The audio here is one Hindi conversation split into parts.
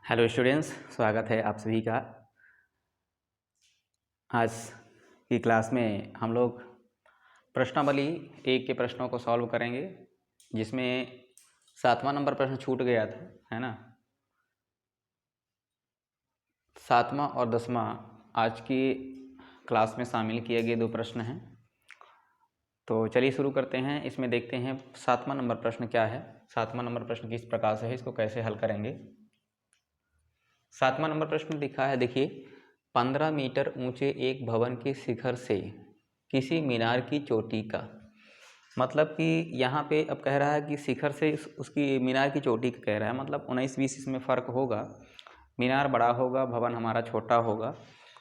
हेलो स्टूडेंट्स, स्वागत है आप सभी का। आज की क्लास में हम लोग प्रश्नावली 1 के प्रश्नों को सॉल्व करेंगे, जिसमें 7वां नंबर प्रश्न छूट गया था, है ना। 7वां और 10वां आज की क्लास में शामिल किए गए 2 प्रश्न हैं। तो चलिए शुरू करते हैं। इसमें देखते हैं 7वां नंबर प्रश्न क्या है, 7वां नंबर प्रश्न किस प्रकार से है, इसको कैसे हल करेंगे। 7वां नंबर प्रश्न लिखा है, देखिए, 15 मीटर ऊंचे एक भवन के शिखर से किसी मीनार की चोटी का, मतलब कि यहाँ पे अब कह रहा है कि शिखर से उसकी मीनार की चोटी का कह रहा है, मतलब 19-20 इसमें फ़र्क होगा। मीनार बड़ा होगा, भवन हमारा छोटा होगा।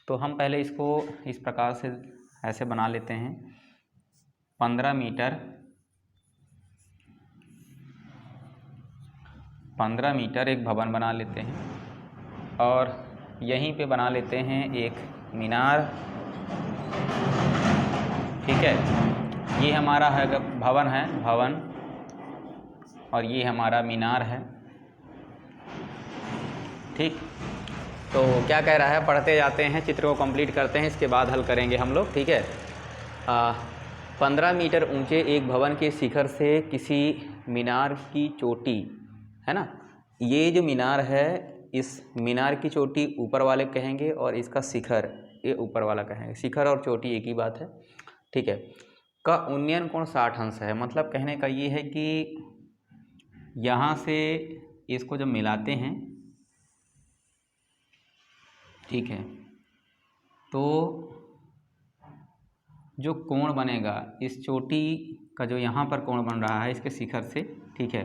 तो हम पहले इसको इस प्रकार से ऐसे बना लेते हैं। 15 मीटर एक भवन बना लेते हैं और यहीं पे बना लेते हैं एक मीनार। ठीक है, ये हमारा है भवन है, भवन, और ये हमारा मीनार है। ठीक, तो क्या कह रहा है, पढ़ते जाते हैं, चित्र को कंप्लीट करते हैं, इसके बाद हल करेंगे हम लोग। ठीक है, 15 मीटर ऊंचे एक भवन के शिखर से किसी मीनार की चोटी, है ना। ये जो मीनार है, इस मीनार की चोटी ऊपर वाले कहेंगे और इसका शिखर ये ऊपर वाला कहेंगे। शिखर और चोटी एक ही बात है। ठीक है, का उन्नयन कोण 60 अंश है। मतलब कहने का ये है कि यहाँ से इसको जब मिलाते हैं, ठीक है, तो जो कोण बनेगा इस चोटी का, जो यहाँ पर कोण बन रहा है इसके शिखर से, ठीक है,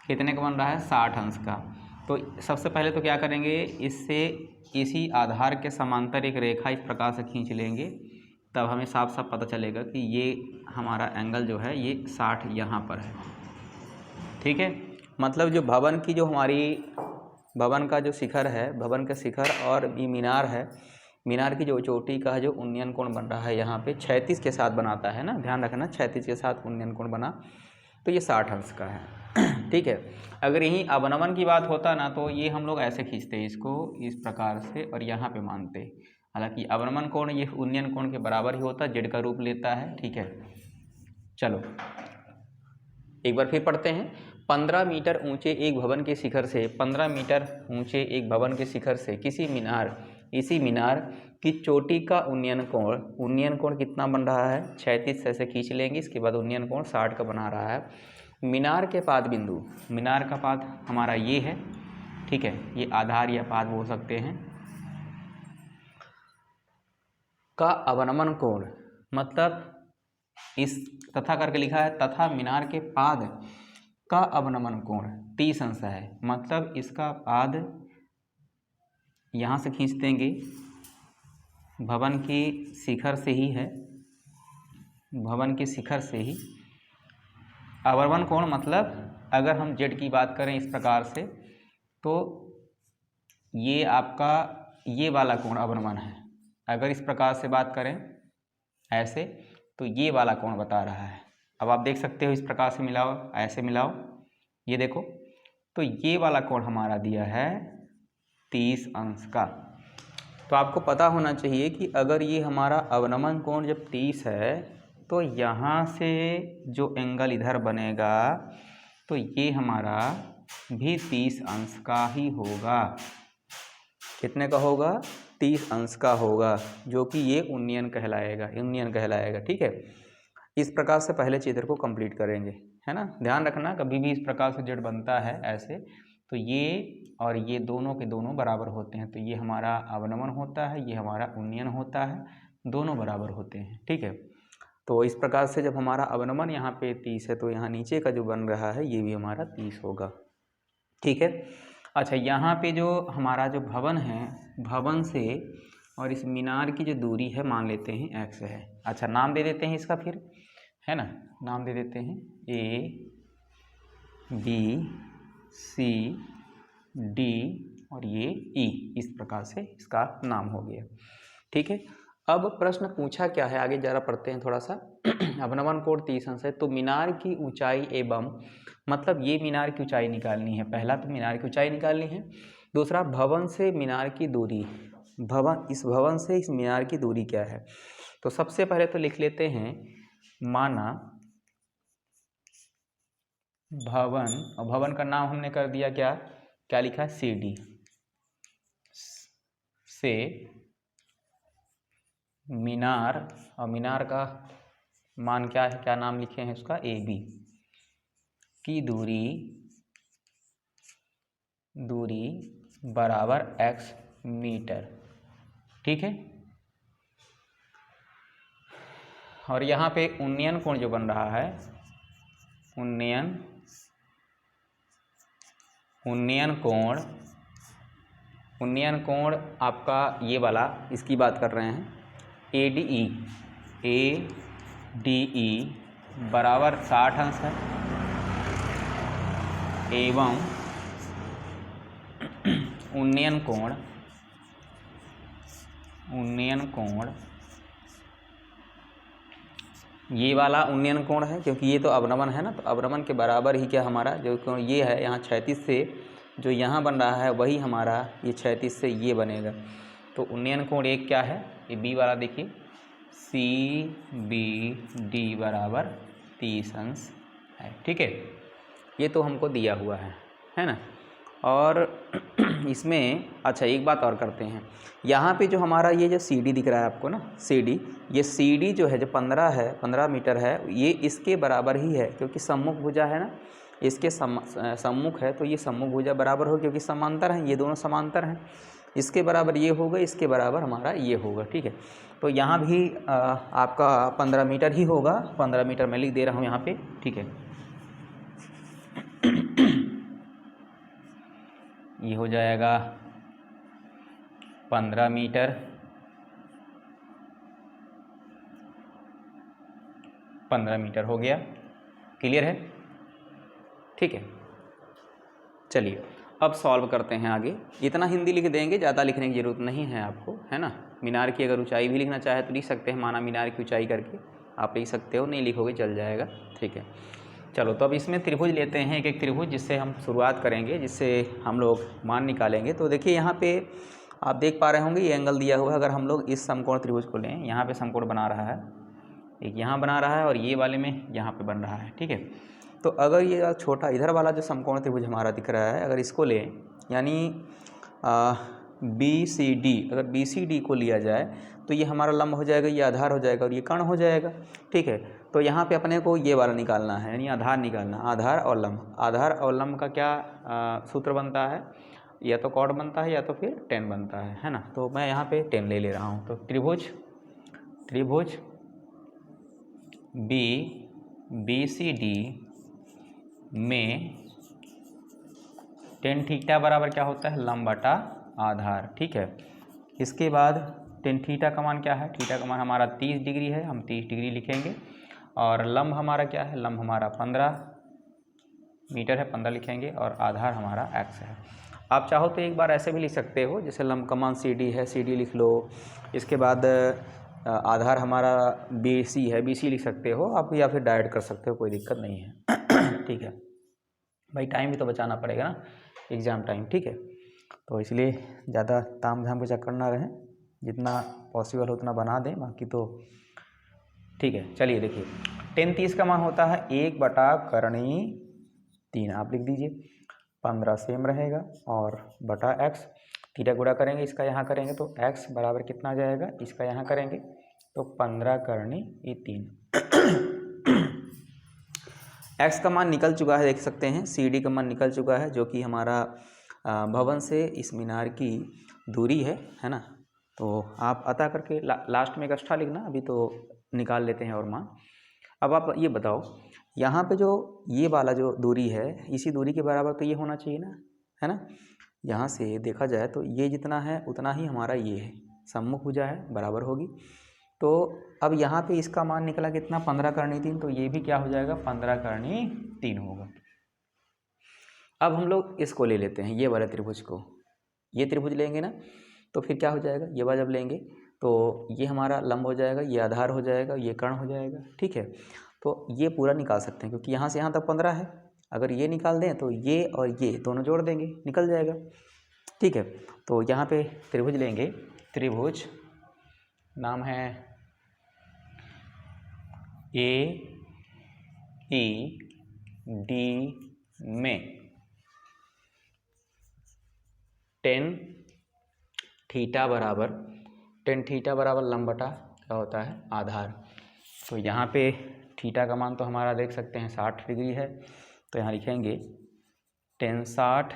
कितने का बन रहा है, 60 अंश का। तो सबसे पहले तो क्या करेंगे, इससे इसी आधार के समांतर एक रेखा इस प्रकार से खींच लेंगे, तब हमें साफ साफ पता चलेगा कि ये हमारा एंगल जो है ये 60 यहाँ पर है। ठीक है, मतलब जो भवन की, जो हमारी भवन का जो शिखर है, भवन का शिखर और ये मीनार है, मीनार की जो चोटी का जो उन्नयन कोण बन रहा है यहाँ पे 36 के साथ बनाता है ना, ध्यान रखना, 36 के साथ उन्नयन कोण बना, तो ये 60 अंश का है। ठीक है, अगर यहीं अवनमन की बात होता ना, तो ये हम लोग ऐसे खींचते इसको इस प्रकार से और यहाँ पे मानते। हालांकि अवनमन कोण ये उन्नयन कोण के बराबर ही होता है, जेड का रूप लेता है। ठीक है, चलो एक बार फिर पढ़ते हैं। 15 मीटर ऊंचे एक भवन के शिखर से, 15 मीटर ऊंचे एक भवन के शिखर से किसी मीनार, इसी मीनार की चोटी का उन्नयन कोण कितना बन रहा है, 36 से ऐसे खींच लेंगे, इसके बाद उन्नयन कोण 60 का बना रहा है। मीनार के पाद बिंदु, मीनार का पाद हमारा ये है, ठीक है, ये आधार या पाद बोल सकते हैं, का अवनमन कोण, मतलब इस तथा करके लिखा है, तथा मीनार के पाद का अवनमन कोण 30 अंश है। मतलब इसका पाद यहाँ से खींच देंगे, भवन की शिखर से ही है, भवन के शिखर से ही अवनमन कोण, मतलब अगर हम जेड की बात करें इस प्रकार से, तो ये आपका ये वाला कोण अवनमन है। अगर इस प्रकार से बात करें ऐसे, तो ये वाला कोण बता रहा है। अब आप देख सकते हो, इस प्रकार से मिलाओ, ऐसे मिलाओ, ये देखो, तो ये वाला कोण हमारा दिया है 30 अंश का। तो आपको पता होना चाहिए कि अगर ये हमारा अवनमन कोण जब 30 है, तो यहाँ से जो एंगल इधर बनेगा, तो ये हमारा भी 30 अंश का ही होगा। कितने का होगा, 30 अंश का होगा, जो कि ये उन्नयन कहलाएगा। ठीक है, इस प्रकार से पहले चित्र को कंप्लीट करेंगे, है ना। ध्यान रखना, कभी भी इस प्रकार से जेड बनता है ऐसे, तो ये और ये दोनों के दोनों बराबर होते हैं, तो ये हमारा अवनमन होता है, ये हमारा उन्नयन होता है, दोनों बराबर होते हैं। ठीक है, तो इस प्रकार से जब हमारा अवनमन यहाँ पे 30 है, तो यहाँ नीचे का जो बन रहा है ये भी हमारा 30 होगा। ठीक है, अच्छा, यहाँ पे जो हमारा जो भवन है, भवन से और इस मीनार की जो दूरी है मान लेते हैं x है। अच्छा, नाम दे देते हैं इसका फिर, है ना, नाम दे देते हैं A B C D और ये E, इस प्रकार से इसका नाम हो गया। ठीक है, अब प्रश्न पूछा क्या है, आगे जरा पढ़ते हैं थोड़ा सा। अवनमन कोण 30 अंश है, तो मीनार की ऊंचाई एवं, मतलब ये मीनार की ऊंचाई निकालनी है, पहला तो मीनार की ऊंचाई निकालनी है, दूसरा, भवन से मीनार की दूरी, इस भवन से इस मीनार की दूरी क्या है। तो सबसे पहले तो लिख लेते हैं, माना भवन, और भवन का नाम हमने कर दिया क्या, क्या लिखा है, CD से मीनार, और मीनार का मान क्या है, क्या नाम लिखे हैं उसका, AB की दूरी बराबर x मीटर, ठीक है। और यहाँ पे उन्नयन कोण जो बन रहा है, उन्नयन कोण आपका ये वाला, इसकी बात कर रहे हैं, ADE बराबर 60 अंश है, एवं उन्नयन कोण ये वाला उन्नयन कोण है, क्योंकि ये तो अवनमन है ना, तो अवनमन के बराबर ही क्या हमारा जो कोण ये है, यहाँ 36 से जो यहाँ बन रहा है वही हमारा ये 36 से ये बनेगा। तो उन्नयन कोण एक क्या है, ये B वाला देखिए, CBD बराबर 30 अंश है, ठीक है। ये तो हमको दिया हुआ है ना। और इसमें अच्छा एक बात और करते हैं, यहाँ पे जो हमारा ये जो CD दिख रहा है आपको ना, CD, ये CD जो है, जो 15 मीटर है, ये इसके बराबर ही है, क्योंकि सम्मुख भुजा है ना, इसके सम्मुख है, तो ये सम्मुख भुजा बराबर हो, क्योंकि समांतर हैं, ये दोनों समांतर हैं, इसके बराबर ये होगा, इसके बराबर हमारा ये होगा, ठीक है। तो यहाँ भी आपका 15 मीटर ही होगा, 15 मीटर मैं लिख दे रहा हूँ यहाँ पे, ठीक है। ये हो जाएगा 15 मीटर, 15 मीटर हो गया, क्लियर है, ठीक है। चलिए अब सॉल्व करते हैं आगे। इतना हिंदी लिख देंगे, ज़्यादा लिखने की ज़रूरत नहीं है आपको, है ना। मीनार की अगर ऊंचाई भी लिखना चाहे तो लिख सकते हैं, माना मीनार की ऊंचाई करके आप लिख सकते हो, नहीं लिखोगे चल जाएगा, ठीक है। चलो तो अब इसमें त्रिभुज लेते हैं, एक एक त्रिभुज, जिससे हम शुरुआत करेंगे, जिससे हम लोग मान निकालेंगे। तो देखिए यहाँ पे आप देख पा रहे होंगे ये एंगल दिया हुआ है। अगर हम लोग इस समकोण त्रिभुज को लें, यहाँ पे समकोण बना रहा है, एक यहाँ बना रहा है और ये वाले में यहाँ पे बन रहा है, ठीक है। तो अगर ये छोटा इधर वाला जो समकोण त्रिभुज हमारा दिख रहा है, अगर इसको लें, यानी BCD, अगर BCD को लिया जाए तो ये हमारा लंब हो जाएगा, ये आधार हो जाएगा और ये कर्ण हो जाएगा, ठीक है। तो यहाँ पे अपने को ये वाला निकालना है, यानी आधार निकालना, आधार और लंब। आधार और लंब का क्या सूत्र बनता है, या तो कॉट बनता है या तो फिर टेन बनता है ना। तो मैं यहाँ पे 10 ले रहा हूँ। तो त्रिभुज BCD में टेन थीटा बराबर क्या होता है, लंब बटा आधार, ठीक है। इसके बाद टेन थीटा का मान क्या है, थीटा का मान हमारा 30 डिग्री है, हम 30 डिग्री लिखेंगे। और लंब हमारा क्या है, लंब हमारा 15 मीटर है, 15 लिखेंगे, और आधार हमारा x है। आप चाहो तो एक बार ऐसे भी लिख सकते हो, जैसे लंब का मान CD है, CD लिख लो। इसके बाद आधार हमारा BC है, BC लिख सकते हो आप, या फिर डायरेक्ट कर सकते हो, कोई दिक्कत नहीं है, ठीक है भाई। टाइम भी तो बचाना पड़ेगा ना, एग्ज़ाम टाइम, ठीक है। तो इसलिए ज़्यादा ताम झाम के चक्कर ना रहें, जितना पॉसिबल हो उतना बना दें, बाकी तो ठीक है। चलिए देखिए, 10-30 का मान होता है 1/3, आप लिख दीजिए। 15 सेम रहेगा और बटा x, थीटा गुणा करेंगे, इसका यहाँ करेंगे तो x बराबर कितना आ जाएगा, इसका यहाँ करेंगे तो 15/3। x का मान निकल चुका है, देख सकते हैं, CD का मान निकल चुका है, जो कि हमारा भवन से इस मीनार की दूरी है ना। तो आप अतः करके लास्ट में एक एक्स्ट्रा लिखना, अभी तो निकाल लेते हैं और मान। अब आप ये बताओ, यहाँ पे जो ये वाला जो दूरी है, इसी दूरी के बराबर तो ये होना चाहिए ना, है ना। यहाँ से देखा जाए तो ये जितना है उतना ही हमारा ये है, सम्मुख भुजा है, बराबर होगी। तो अब यहाँ पे इसका मान निकला कितना, 15/3, तो ये भी क्या हो जाएगा, 15/3 होगा। अब हम लोग इसको ले लेते हैं, ये वाले त्रिभुज को, ये त्रिभुज लेंगे ना, तो फिर क्या हो जाएगा, ये वाला जब लेंगे तो ये हमारा लंब हो जाएगा, ये आधार हो जाएगा, ये कर्ण हो जाएगा, ठीक है। तो ये पूरा निकाल सकते हैं, क्योंकि यहाँ से यहाँ तक 15 है। अगर ये निकाल दें तो ये और ये दोनों जोड़ देंगे, निकल जाएगा। ठीक है, तो यहाँ पे त्रिभुज लेंगे। त्रिभुज नाम है AED में टेन थीटा बराबर लंब बटा क्या होता है, आधार। तो यहाँ पे थीटा का मान तो हमारा देख सकते हैं 60 डिग्री है, तो यहाँ लिखेंगे टेन 60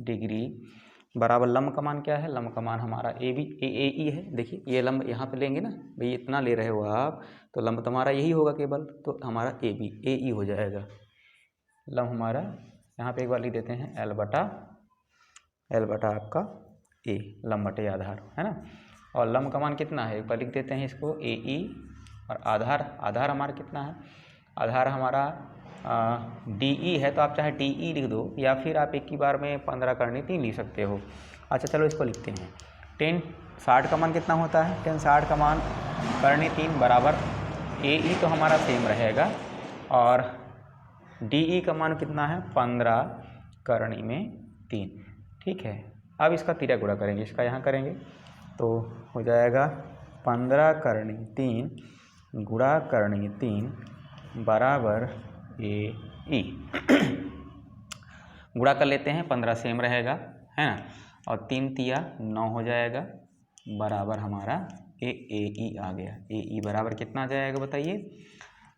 डिग्री बराबर लंब का मान क्या है, लंब का मान हमारा AE है। देखिए ये लंब यहाँ पे लेंगे ना भाई, इतना ले रहे हो आप, तो लंब तुम्हारा यही होगा केवल, तो हमारा AE हो जाएगा। लंब हमारा यहाँ पे एक बार लिख देते हैं L बटा आपका A, लंब बटे आधार, है ना। और लंब का मान कितना है, एक बार लिख देते हैं इसको AE, और आधार हमारा कितना है, आधार हमारा DE है, तो आप चाहे DE लिख दो या फिर आप एक ही बार में 15 करनी 3 लिख सकते हो। अच्छा चलो इसको लिखते हैं। टेन 60 का मान कितना होता है, टेन 60 का मान करनी 3 बराबर AE तो हमारा सेम रहेगा, और DE का मान कितना है 15 करनी में 3। ठीक है, अब इसका तिरा गुणा करेंगे, इसका यहाँ करेंगे तो हो जाएगा 15 करनी 3 गुणा करनी 3 बराबर AE। गुणा कर लेते हैं, 15 सेम रहेगा, है ना, और 3 तिया 9 हो जाएगा, बराबर हमारा AE आ गया। AE बराबर कितना आ जाएगा बताइए,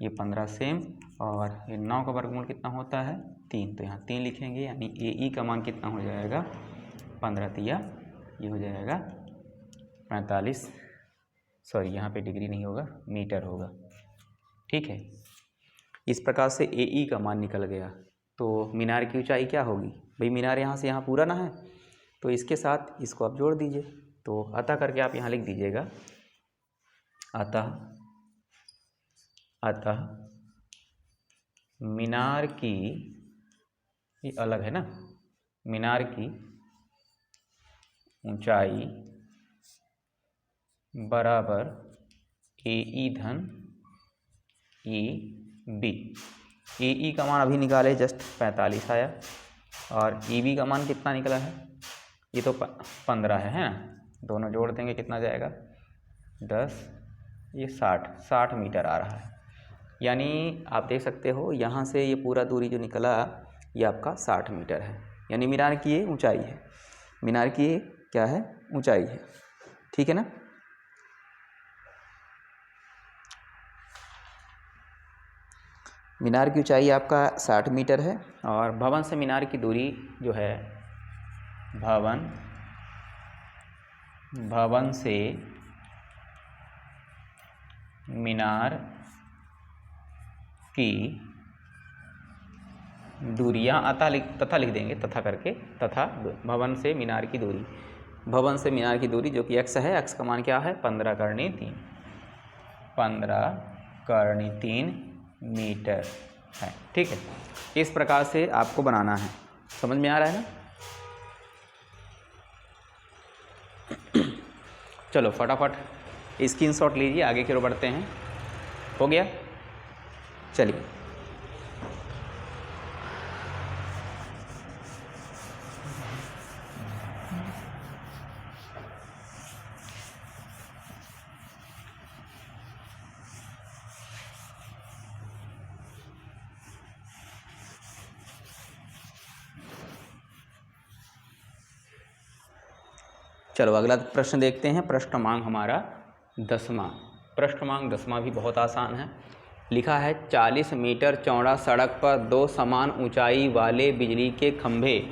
ये 15 सेम और ये 9 का वर्गमूल कितना होता है 3, तो यहाँ 3 लिखेंगे, यानी AE का मान कितना हो जाएगा 15 तिया, ये हो जाएगा 45, सॉरी यहाँ पे डिग्री नहीं होगा, मीटर होगा। ठीक है, इस प्रकार से AE का मान निकल गया। तो मीनार की ऊंचाई क्या होगी भाई, मीनार यहाँ से यहाँ पूरा ना है, तो इसके साथ इसको आप जोड़ दीजिए, तो अतः करके आप यहाँ लिख दीजिएगा, अतः मीनार की, ये अलग है ना, मीनार की ऊंचाई बराबर AE धन EB। AE का मान अभी निकाले जस्ट 45 आया, और EB का मान कितना निकला है, ये तो 15 है ना, दोनों जोड़ देंगे कितना जाएगा 10, ये 60 मीटर आ रहा है। यानी आप देख सकते हो यहाँ से ये पूरा दूरी जो निकला ये आपका 60 मीटर है, यानी मीनार की ये ऊंचाई है, मीनार की ये क्या है ऊंचाई है। ठीक है ना, मीनार की ऊंचाई आपका 60 मीटर है, और भवन से मीनार की दूरी जो है, भवन से मीनार की दूरियाँ तथा लिख देंगे, तथा करके, तथा भवन से मीनार की दूरी, भवन से मीनार की दूरी जो कि x है, x का मान क्या है 15 करनी 3 मीटर है। ठीक है, इस प्रकार से आपको बनाना है, समझ में आ रहा है ना। चलो फटाफट स्क्रीनशॉट लीजिए, आगे की ओर बढ़ते हैं। हो गया, चलिए चलो अगला प्रश्न देखते हैं। प्रश्न क्रमांक हमारा 10वां, प्रश्न क्रमांक 10वां भी बहुत आसान है। लिखा है 40 मीटर चौड़ा सड़क पर 2 समान ऊंचाई वाले बिजली के खंभे,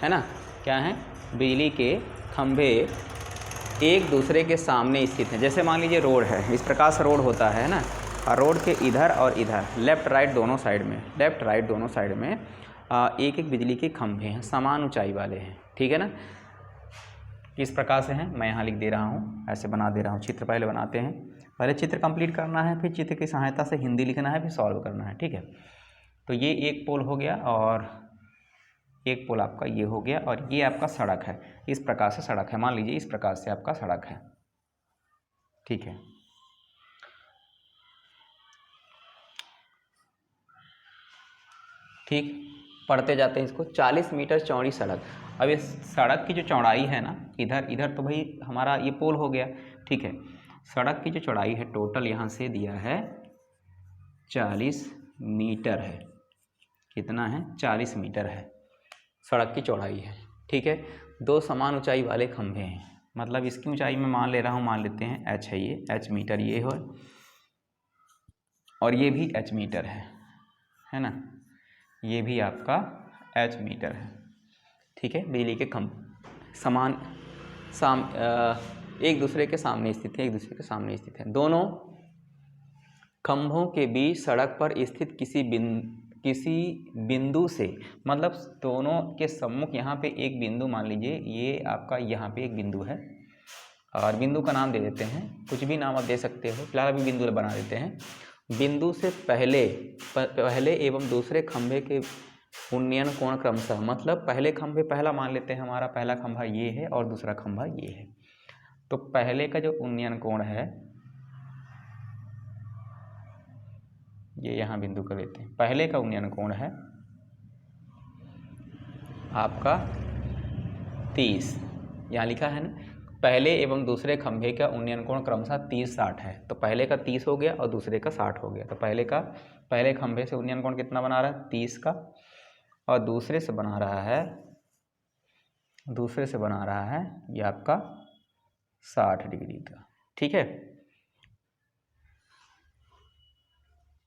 है ना, क्या हैं बिजली के खंभे एक दूसरे के सामने स्थित हैं। जैसे मान लीजिए रोड है, इस प्रकार से रोड होता है ना, और रोड के इधर और इधर लेफ्ट राइट दोनों साइड में एक एक बिजली के खंभे हैं, समान ऊंचाई वाले हैं। ठीक है ना, किस प्रकार से हैं मैं यहाँ लिख दे रहा हूँ, ऐसे बना दे रहा हूँ। चित्र पहले बनाते हैं, पहले चित्र कंप्लीट करना है, फिर चित्र की सहायता से हिंदी लिखना है, फिर सॉल्व करना है। ठीक है, तो ये एक पोल हो गया और एक पोल आपका ये हो गया, और ये आपका सड़क है। इस प्रकार से सड़क है, मान लीजिए इस प्रकार से आपका सड़क है। ठीक है, ठीक, पढ़ते जाते हैं इसको। 40 मीटर चौड़ी सड़क। अब इस सड़क की जो चौड़ाई है ना, इधर इधर तो भाई हमारा ये पोल हो गया, ठीक है। सड़क की जो चौड़ाई है टोटल यहाँ से दिया है 40 मीटर है। कितना है? 40 मीटर है सड़क की चौड़ाई है, ठीक है। दो समान ऊंचाई वाले खंभे हैं, मतलब इसकी ऊंचाई मैं मान ले रहा हूँ, मान लेते हैं h है, ये h मीटर ये है और ये भी h मीटर है ना, ये भी आपका h मीटर है, ठीक है। बिजली के खंभ एक दूसरे के सामने स्थित है, एक दूसरे के सामने स्थित है। दोनों खंभों के बीच सड़क पर स्थित किसी बिंदु से, मतलब दोनों के सम्मुख यहाँ पे एक बिंदु मान लीजिए, ये आपका यहाँ पे एक बिंदु है और बिंदु का नाम दे देते हैं, कुछ भी नाम आप दे सकते हो, फिलहाल अभी बिंदु बना देते हैं। बिंदु से पहले एवं दूसरे खंभे के उन्नयन कोण क्रमशः, मतलब पहले खंभे पहला मान लेते हैं, हमारा पहला खंभा ये है और दूसरा खंभा ये है। तो पहले का जो उन्नयन कोण है ये यहाँ बिंदु कर लेते हैं। पहले का उन्नयन कोण है आपका 30, यहाँ लिखा है ना, पहले एवं दूसरे खंभे का उन्नयन कोण क्रमशः 30-60 है। तो पहले का 30 हो गया और दूसरे का 60 हो गया। तो पहले खंभे से उन्नयन कोण कितना बना रहा है? 30 का, और दूसरे से बना रहा है ये आपका 60 डिग्री का, ठीक है।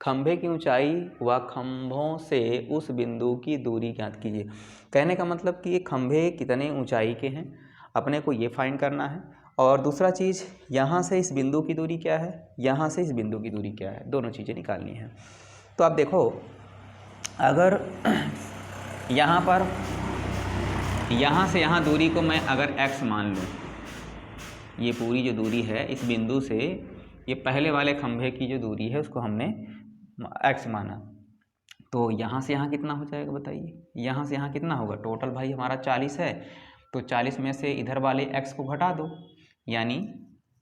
खंभे की ऊंचाई व खंभों से उस बिंदु की दूरी ज्ञात कीजिए। कहने का मतलब कि ये खंभे कितने ऊंचाई के हैं, अपने को ये फाइंड करना है। और दूसरा चीज़, यहाँ से इस बिंदु की दूरी क्या है, यहाँ से इस बिंदु की दूरी क्या है, दोनों चीज़ें निकालनी है। तो आप देखो, अगर यहाँ पर यहाँ से यहाँ दूरी को मैं अगर x मान लूँ, ये पूरी जो दूरी है इस बिंदु से ये पहले वाले खंभे की जो दूरी है उसको हमने x माना, तो यहाँ से यहाँ कितना हो जाएगा बताइए? यहाँ से यहाँ कितना होगा? टोटल भाई हमारा 40 है, तो 40 में से इधर वाले x को घटा दो, यानी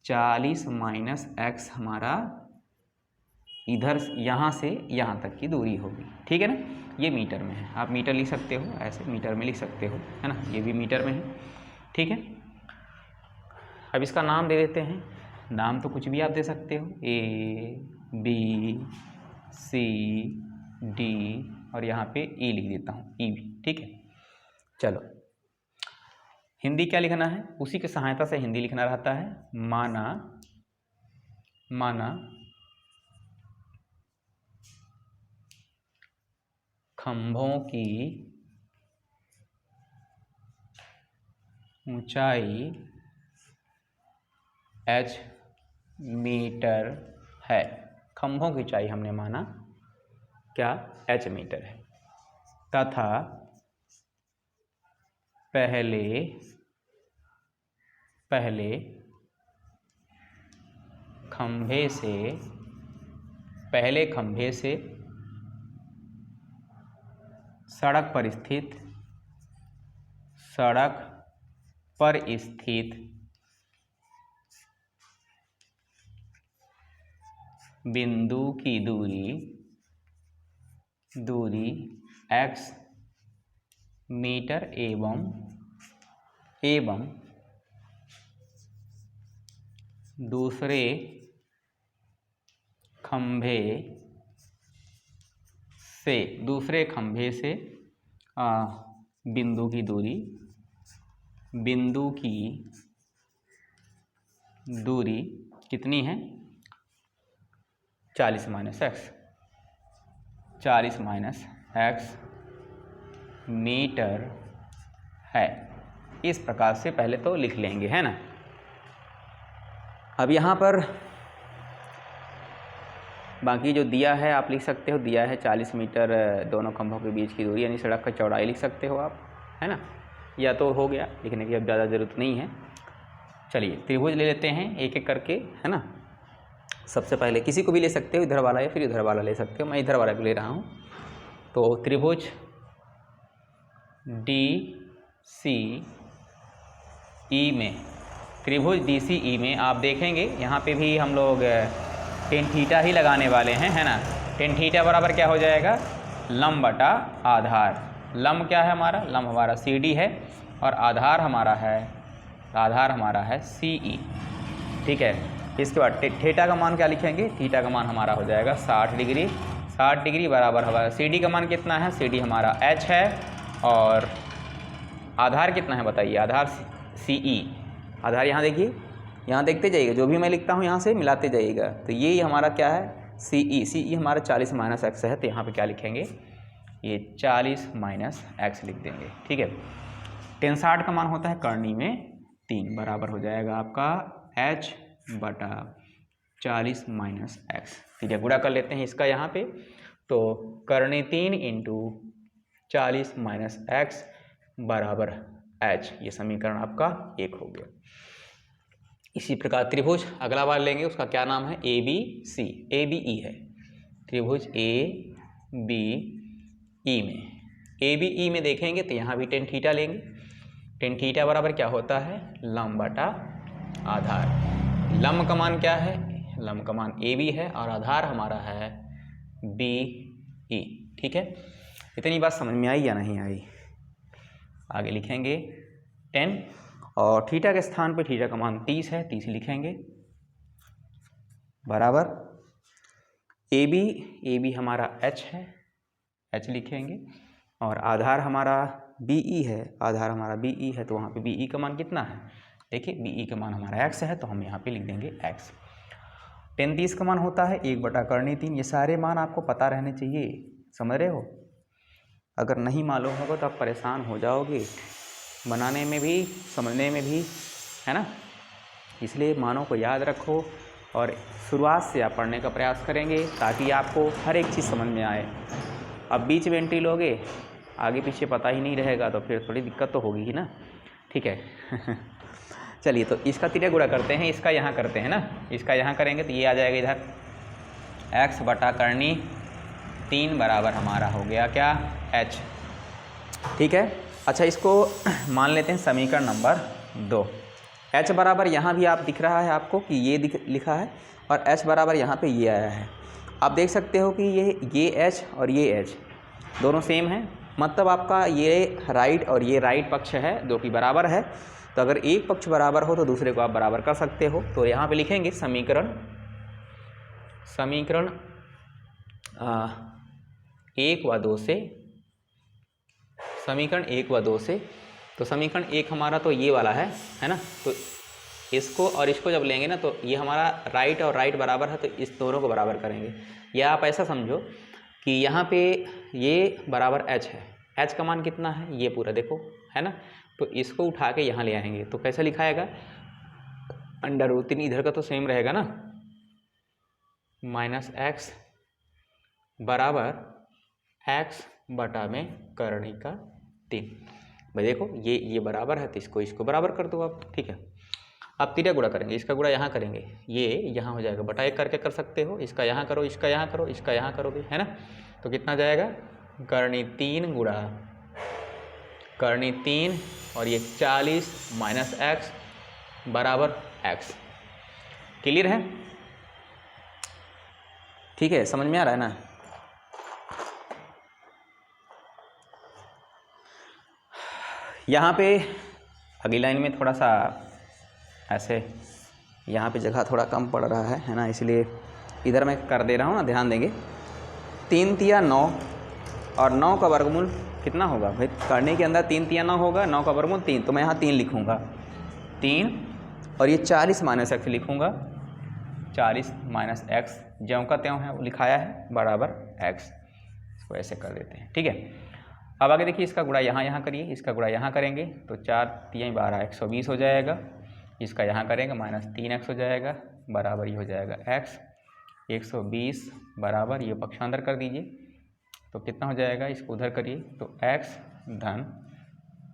40 माइनस x हमारा इधर यहाँ से यहाँ तक की दूरी होगी, ठीक है ना। ये मीटर में है, आप मीटर लिख सकते हो, ऐसे मीटर में लिख सकते हो, है ना। ये भी मीटर में है, ठीक है। अब इसका नाम दे देते हैं, नाम तो कुछ भी आप दे सकते हो, A B C D और यहाँ पे E लिख देता हूँ, E भी, ठीक है। चलो, हिंदी क्या लिखना है, उसी की सहायता से हिंदी लिखना रहता है। माना खंभों की ऊंचाई h मीटर है। खंभों की ऊंचाई हमने माना क्या? h मीटर है, तथा पहले खंभे से सड़क पर स्थित बिंदु की दूरी x मीटर एवं दूसरे खंभे से बिंदु की दूरी कितनी है? 40 माइनस x मीटर है। इस प्रकार से पहले तो लिख लेंगे, है ना। अब यहाँ पर बाकी जो दिया है आप लिख सकते हो, दिया है 40 मीटर दोनों खंभों के बीच की दूरी, यानी सड़क का चौड़ाई लिख सकते हो आप, है ना। या तो हो गया, लिखने की अब ज़्यादा ज़रूरत नहीं है। चलिए त्रिभुज ले लेते हैं एक एक करके, है ना। सबसे पहले किसी को भी ले सकते हो, इधर वाला या फिर इधर वाला ले सकते हो, मैं इधर वाला को ले रहा हूँ। तो त्रिभुज DCE में आप देखेंगे यहाँ पे भी हम लोग tan थीटा ही लगाने वाले हैं, है ना। tan थीटा बराबर क्या हो जाएगा? लंब बटा आधार, लंब क्या है हमारा, लंब हमारा CD है और आधार हमारा है CE। ठीक है, इसके बाद थीटा का मान क्या लिखेंगे, थीटा का मान हमारा हो जाएगा 60 डिग्री। 60 डिग्री बराबर हमारा CD का मान कितना है, CD हमारा H है और आधार कितना है बताइए, आधार CE। आधार यहाँ देखिए, यहाँ देखते जाइएगा, जो भी मैं लिखता हूँ यहाँ से मिलाते जाइएगा। तो ये हमारा क्या है, CE हमारा 40 माइनस एक्स है, तो यहाँ पे क्या लिखेंगे, ये 40 माइनस एक्स लिख देंगे। ठीक है, tan 60 का मान होता है करनी में 3, बराबर हो जाएगा आपका H बटा 40 माइनस एक्स। ठीक है, गुणा कर लेते हैं इसका यहाँ पे, तो करनी 3 इंटू 40 माइनस एक्स बराबर H। ये समीकरण आपका 1 हो गया। इसी प्रकार त्रिभुज अगला बार लेंगे, उसका क्या नाम है, ABC, ABE है। त्रिभुज ABE में ABE में देखेंगे तो यहाँ भी tan थीटा लेंगे। tan थीटा बराबर क्या होता है, लंब बटा आधार। लंब का मान क्या है, लंब का मान AB है और आधार हमारा है BE। ठीक है, इतनी बात समझ में आई या नहीं आई। आगे लिखेंगे 10 और थीटा के स्थान पे थीटा का मान 30 है, 30 लिखेंगे बराबर AB हमारा H है, H लिखेंगे और आधार हमारा BE है, आधार हमारा BE है, तो वहाँ पे BE का मान कितना है, देखिए BE का मान हमारा x है, तो हम यहाँ पे लिख देंगे x। tan 30 का मान होता है 1 बटा करनी 3। ये सारे मान आपको पता रहने चाहिए, समझ रहे हो। अगर नहीं मालूम होगा तो आप परेशान हो जाओगे, बनाने में भी समझने में भी, है ना। इसलिए मानों को याद रखो और शुरुआत से आप पढ़ने का प्रयास करेंगे ताकि आपको हर एक चीज़ समझ में आए। अब बीच में एंट्री लोगे, आगे पीछे पता ही नहीं रहेगा तो फिर थोड़ी दिक्कत तो होगी ही ना। ठीक है चलिए, तो इसका तिर्यक गुणा करते हैं, इसका यहाँ करते हैं ना, इसका यहाँ करेंगे तो ये आ जाएगा इधर x बटा करनी 3 बराबर हमारा हो गया क्या, H। ठीक है, अच्छा इसको मान लेते हैं समीकरण नंबर 2। H बराबर यहाँ भी आप दिख रहा है आपको कि ये लिखा है और H बराबर यहाँ पे ये आया है। आप देख सकते हो कि ये H और ये H दोनों सेम हैं, मतलब आपका ये राइट और ये राइट पक्ष है जो कि बराबर है। तो अगर एक पक्ष बराबर हो तो दूसरे को आप बराबर कर सकते हो। तो यहाँ पे लिखेंगे समीकरण 1 व 2 से, समीकरण 1 व 2 से। तो समीकरण 1 हमारा तो ये वाला है ना, तो इसको और इसको जब लेंगे ना तो ये हमारा राइट और राइट बराबर है, तो इस दोनों को बराबर करेंगे। या आप ऐसा समझो कि यहाँ पे ये बराबर H है, H का मान कितना है, ये पूरा देखो है ना, तो इसको उठा के यहाँ ले आएंगे तो कैसा लिखाएगा, √3 इधर का तो सेम रहेगा ना, माइनस x बराबर x बटा में करनी का 3। भाई देखो ये बराबर है तो इसको बराबर कर दो आप। ठीक है, आप तिर्यक गुणा करेंगे, इसका गुणा यहाँ करेंगे, ये यहाँ हो जाएगा, बटा 1 करके कर सकते हो, इसका यहाँ करो, इसका यहाँ करो, इसका यहाँ करोगे, है ना, तो कितना जाएगा, करनी 3 गुणा करनी 3 और ये 40 माइनस एक्स बराबर x। क्लियर है, ठीक है, समझ में आ रहा है ना। यहाँ पे अगली लाइन में थोड़ा सा ऐसे यहाँ पे जगह थोड़ा कम पड़ रहा है ना, इसलिए इधर मैं कर दे रहा हूँ ना, ध्यान देंगे। 3 तिया 9 और 9 का वर्गमूल कितना होगा भाई, करने के अंदर 3 तिया 9 होगा, 9 का वर्गमूल 3, तो मैं यहाँ 3 लिखूँगा, 3 और ये 40 माइनस एक्स लिखूँगा, 40 माइनस एक्स ज्यों का त्यों है वो लिखाया है बराबर x। इसको ऐसे कर देते हैं। ठीक है, अब आगे देखिए, इसका गुणा यहाँ करिए, इसका गुणा यहाँ करेंगे तो 4 तिया 12 120 हो जाएगा, इसका यहाँ करेंगे माइनस 3x हो जाएगा बराबर ये हो जाएगा x। 120 बराबर ये पक्ष अंदर कर दीजिए तो कितना हो जाएगा, इसको उधर करिए तो x धन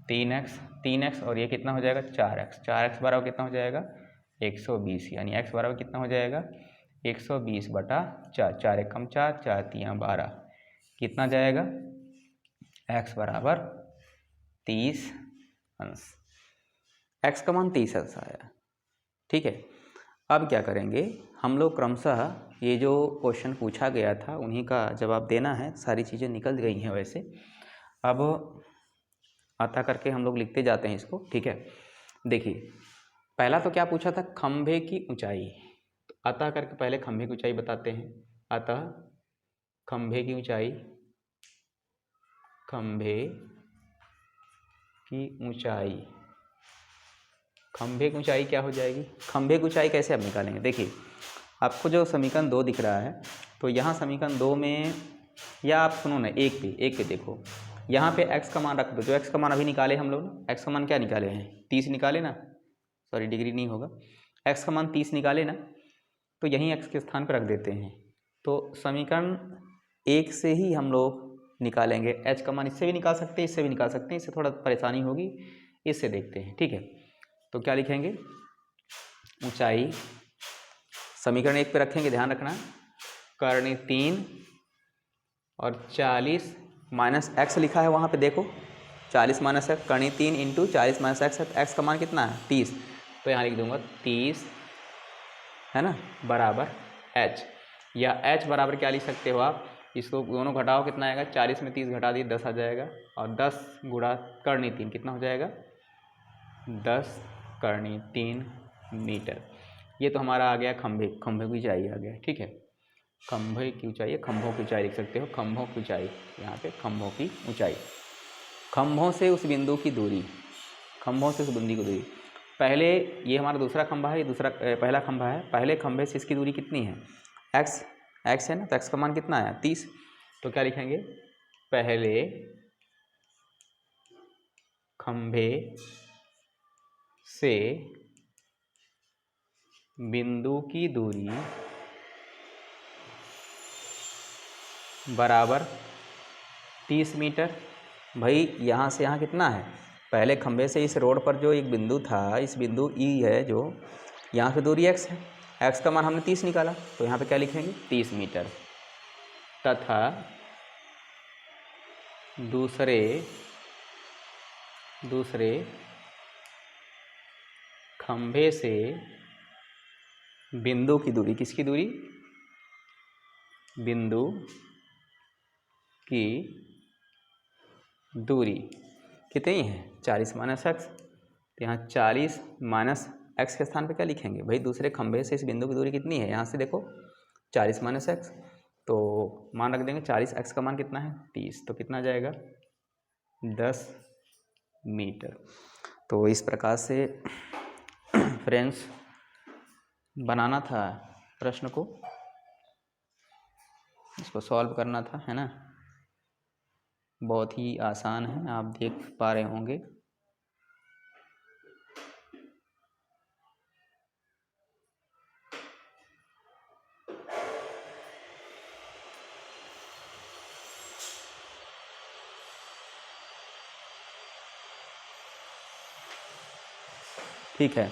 3x और ये कितना हो जाएगा 4x बराबर कितना हो जाएगा 120, यानी x बराबर कितना हो जाएगा 120 बटा 4, 4 एकम 4, 4 तिया 12, कितना जाएगा x बराबर 30 अंश, x का मान 30 अंश आया। ठीक है, अब क्या करेंगे हम लोग, क्रमशः ये जो क्वेश्चन पूछा गया था उन्हीं का जवाब देना है, सारी चीज़ें निकल गई हैं वैसे। अब अतः करके हम लोग लिखते जाते हैं इसको, ठीक है। देखिए पहला तो क्या पूछा था, खंभे की ऊंचाई। तो अतः करके पहले खंभे की ऊंचाई बताते हैं। अतः खंभे की ऊंचाई, खंभे की ऊंचाई, खंभे की ऊंचाई क्या हो जाएगी, खंभे की ऊंचाई कैसे आप निकालेंगे। देखिए आपको जो समीकरण 2 दिख रहा है, तो यहाँ समीकरण 2 में, या आप सुनो ना, एक पे देखो, यहाँ पे x का मान रख दो। जो x का मान अभी निकाले हम लोग ना, x का मान क्या निकाले हैं, 30 निकाले ना, सॉरी डिग्री नहीं होगा, x का मान 30 निकाले ना, तो यहीं x के स्थान पर रख देते हैं। तो समीकरण 1 से ही हम लोग निकालेंगे। h का मान इससे भी निकाल सकते हैं, इससे भी निकाल सकते हैं, इससे थोड़ा परेशानी होगी, इससे देखते हैं, ठीक है। तो क्या लिखेंगे, ऊंचाई, समीकरण 1 पे रखेंगे, ध्यान रखना, करनी 3 और 40 माइनस एक्स लिखा है वहाँ पे देखो, 40 माइनस एक्स, करनी 3 इंटू 40 माइनस एक्स है, एक्स का मान कितना है 30, तो यहाँ लिख दूंगा 30, है ना, बराबर h, या h बराबर क्या लिख सकते हो आप, इसको दोनों घटाओ, कितना आएगा, 40 में 30 घटा दिए 10 आ जाएगा, और 10 गुणा करनी 3 कितना हो जाएगा, 10 करनी 3 मीटर। ये तो हमारा आ गया खंभे की ऊंचाई आ गया, ठीक है। खंभे की ऊंचाई, खंभों की ऊंचाई लिख सकते हो, खंभों की ऊंचाई, यहाँ पे खंभों की ऊंचाई, खंभों से उस बिंदु की दूरी, खंभों से उस बिंदु की दूरी, पहले ये हमारा दूसरा खंभा है, ये दूसरा पहला खंभा है, पहले खंभे से इसकी दूरी कितनी है, x है ना, तो x का मान कितना है 30, तो क्या लिखेंगे, पहले खंभे से बिंदु की दूरी बराबर 30 मीटर। भाई यहाँ से यहाँ कितना है, पहले खंभे से इस रोड पर जो एक बिंदु था, इस बिंदु E है जो, यहाँ से दूरी x है, x का मान हमने 30 निकाला, तो यहाँ पे क्या लिखेंगे 30 मीटर। तथा दूसरे खंभे से बिंदु की दूरी, किसकी दूरी, बिंदु की दूरी कितनी है 40 माइनस एक्स, तो यहाँ 40 माइनस एक्स के स्थान पे क्या लिखेंगे, भाई दूसरे खंभे से इस बिंदु की दूरी कितनी है, यहाँ से देखो 40 माइनस एक्स, तो मान रख देंगे 40, एक्स का मान कितना है 30, तो कितना जाएगा 10 मीटर। तो इस प्रकार से फ्रेंड्स बनाना था प्रश्न को, इसको सॉल्व करना था, है ना, बहुत ही आसान है, आप देख पा रहे होंगे। ठीक है,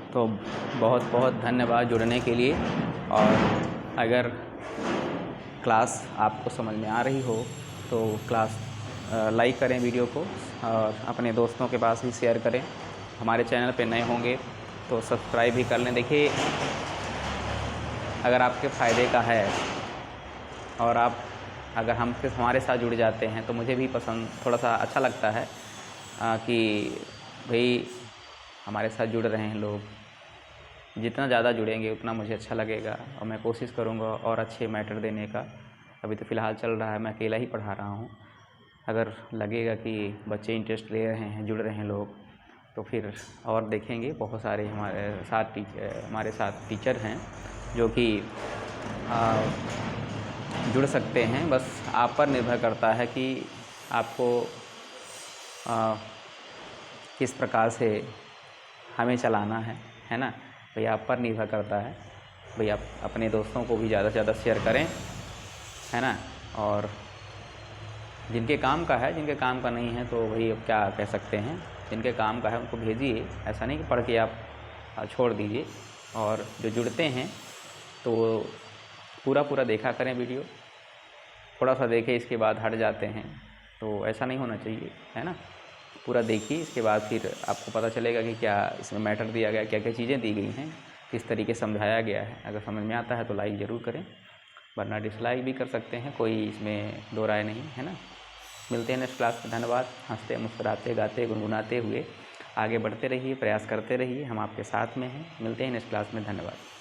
तो बहुत बहुत धन्यवाद जुड़ने के लिए, और अगर क्लास आपको समझ में आ रही हो तो क्लास लाइक करें वीडियो को, और अपने दोस्तों के पास भी शेयर करें। हमारे चैनल पे नए होंगे तो सब्सक्राइब भी कर लें। देखिए अगर आपके फ़ायदे का है, और आप अगर हमारे साथ जुड़ जाते हैं तो मुझे भी पसंद, थोड़ा सा अच्छा लगता है कि भाई हमारे साथ जुड़ रहे हैं लोग, जितना ज़्यादा जुड़ेंगे उतना मुझे अच्छा लगेगा, और मैं कोशिश करूँगा और अच्छे मैटर देने का। अभी तो फ़िलहाल चल रहा है, मैं अकेला ही पढ़ा रहा हूँ, अगर लगेगा कि बच्चे इंटरेस्ट ले रहे हैं, जुड़ रहे हैं लोग, तो फिर और देखेंगे। बहुत सारे हमारे साथ टीचर हैं जो कि जुड़ सकते हैं, बस आप पर निर्भर करता है कि आपको किस प्रकार से हमें चलाना है ना, भाई आप पर निर्भर करता है। भाई आप अपने दोस्तों को भी ज़्यादा से ज़्यादा शेयर करें, है ना, और जिनके काम का है, जिनके काम का नहीं है तो वही अब क्या कह सकते हैं। जिनके काम का है उनको भेजिए, ऐसा नहीं कि पढ़ के आप छोड़ दीजिए। और जो जुड़ते हैं तो पूरा देखा करें वीडियो, थोड़ा सा देखें इसके बाद हट जाते हैं, तो ऐसा नहीं होना चाहिए, है ना। पूरा देखिए, इसके बाद फिर आपको पता चलेगा कि क्या इसमें मैटर दिया गया, क्या क्या चीज़ें दी गई हैं, किस तरीके से समझाया गया है। अगर समझ में आता है तो लाइक ज़रूर करें, वरना डिसलाइक भी कर सकते हैं, कोई इसमें दो राय नहीं है ना। मिलते हैं नेक्स्ट क्लास में। धन्यवाद। हंसते मुस्कुराते गाते गुनगुनाते हुए आगे बढ़ते रहिए, प्रयास करते रहिए, हम आपके साथ में हैं। मिलते हैं नेक्स्ट क्लास में। धन्यवाद।